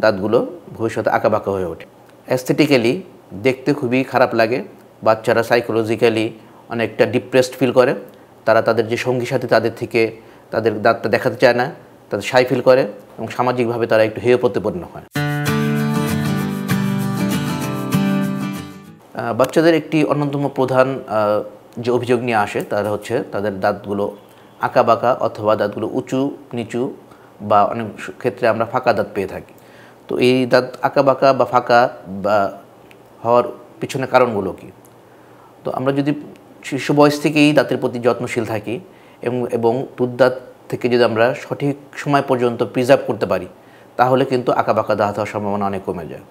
দাঁতগুলো ভবিষ্যতে আঁকাবাঁকা হয়ে ওঠে। অ্যাস্থেটিক্যালি দেখতে খুবই খারাপ লাগে। বাচ্চারা সাইকোলজিক্যালি অনেকটা ডিপ্রেসড ফিল করে। তারা তাদের যে সঙ্গী সাথী তাদের থেকে তাদের দাঁতটা দেখাতে চায় না, তাদের শাই ফিল করে এবং সামাজিকভাবে তারা একটু হেয় প্রতিপন্ন হয়। বাচ্চাদের একটি অন্যতম প্রধান যে অভিযোগ নিয়ে আসে তারা হচ্ছে তাদের দাঁতগুলো আঁকাবাঁকা অথবা দাঁতগুলো উঁচু নিচু বা অনেক ক্ষেত্রে আমরা ফাঁকা দাঁত পেয়ে থাকি। তো এই দাঁত আঁকাবাঁকা বা ফাঁকা বা হওয়ার পিছনে কারণগুলো কী? তো আমরা যদি শিশু বয়স থেকেই দাঁতের প্রতি যত্নশীল থাকি এবং দুধদাঁত থেকে যদি আমরা সঠিক সময় পর্যন্ত প্রিজার্ভ করতে পারি তাহলে কিন্তু আঁকাবাঁকা দাঁত হওয়ার সম্ভাবনা অনেক কমে যায়।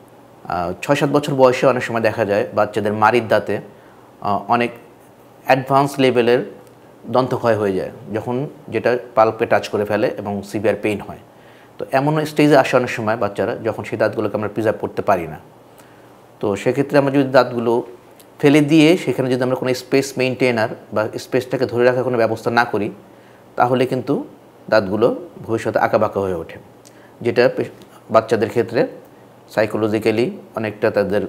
6-7 বছর বয়সে অনেক সময় দেখা যায় বাচ্চাদের মাড়ির দাঁতে অনেক অ্যাডভান্স লেভেলের দন্তক্ষয় হয়ে যায়, যখন যেটা পাল্পে টাচ করে ফেলে এবং সিভিয়ার পেইন হয়। তো এমন স্টেজে আসে অনেক সময় বাচ্চারা যখন সেই দাঁতগুলোকে আমরা প্রিজার্ভ করতে পারি না। তো সেক্ষেত্রে আমরা যদি দাঁতগুলো ফেলে দিয়ে সেখানে যদি আমরা কোনো স্পেস মেইনটেনার বা স্পেসটাকে ধরে রাখার কোনো ব্যবস্থা না করি তাহলে কিন্তু দাঁতগুলো ভবিষ্যতে আঁকাবাঁকা হয়ে ওঠে, যেটা বাচ্চাদের ক্ষেত্রে সাইকোলজিক্যালি অনেকটা তাদের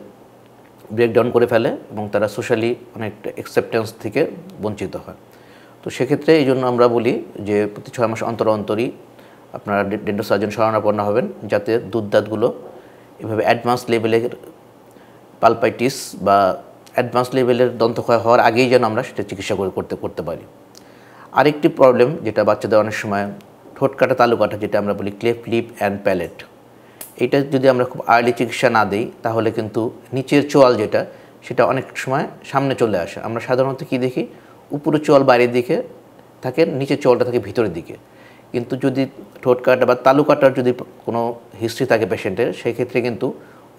ব্রেকডাউন করে ফেলে এবং তারা সোশ্যালি অনেকটা অ্যাকসেপ্টেন্স থেকে বঞ্চিত হয়। তো সেক্ষেত্রে এই জন্য আমরা বলি যে প্রতি 6 মাস অন্তর অন্তরই আপনারা ডেন্টাল সার্জন শরণাপন্ন হবেন, যাতে দাঁতগুলো এভাবে অ্যাডভান্স লেভেলের পালপাইটিস বা অ্যাডভান্স লেভেলের দন্তক্ষয় হওয়ার আগেই যেন আমরা সেটা চিকিৎসা করতে পারি। আরেকটি প্রবলেম যেটা বাচ্চাদের অনেক সময় ঠোঁট কাটা তালু কাটা, যেটা আমরা বলি ক্লেফট লিপ অ্যান্ড প্যালেট, এটা যদি আমরা খুব আর্লি চিকিৎসা না দিই তাহলে কিন্তু নিচের চোয়াল যেটা সেটা অনেক সময় সামনে চলে আসে। আমরা সাধারণত কী দেখি, উপরের চোয়াল বাইরের দিকে থাকে, নিচের চোয়ালটা থাকে ভিতরের দিকে। কিন্তু যদি ঠোঁট কাটা বা তালু কাটার যদি কোনো হিস্ট্রি থাকে পেশেন্টের, সেক্ষেত্রে কিন্তু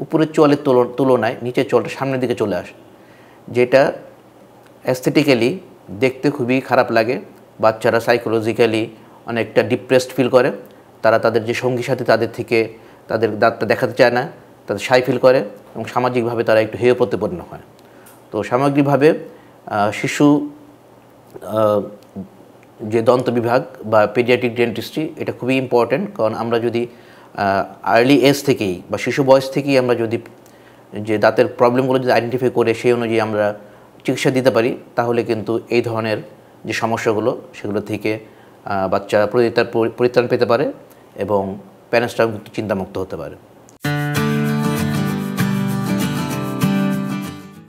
উপরের চোয়ালের তুলনায় নিচের চোয়ালটা সামনের দিকে চলে আসে, যেটা অ্যাস্থেটিক্যালি দেখতে খুবই খারাপ লাগে। বাচ্চারা সাইকোলজিক্যালি অনেকটা ডিপ্রেসড ফিল করে। তারা তাদের যে সঙ্গী সাথী তাদের থেকে তাদের দাঁতটা দেখাতে চায় না, তাদের শাই ফিল করে এবং সামাজিকভাবে তারা একটু হেয় প্রতিপন্ন হয়। তো সামগ্রিকভাবে শিশু যে দন্ত বিভাগ বা পেডিয়াট্রিক ডেন্টিস্ট্রি এটা খুবই ইম্পর্ট্যান্ট, কারণ আমরা যদি আর্লি এজ থেকেই বা শিশু বয়স থেকেই আমরা যদি যে দাঁতের প্রবলেমগুলো যদি আইডেন্টিফাই করে সেই অনুযায়ী আমরা চিকিৎসা দিতে পারি তাহলে কিন্তু এই ধরনের যে সমস্যাগুলো সেগুলো থেকে বাচ্চা পরিত্রাণ পেতে পারে এবং প্যারেন্টসরাও চিন্তামুক্ত হতে পারে।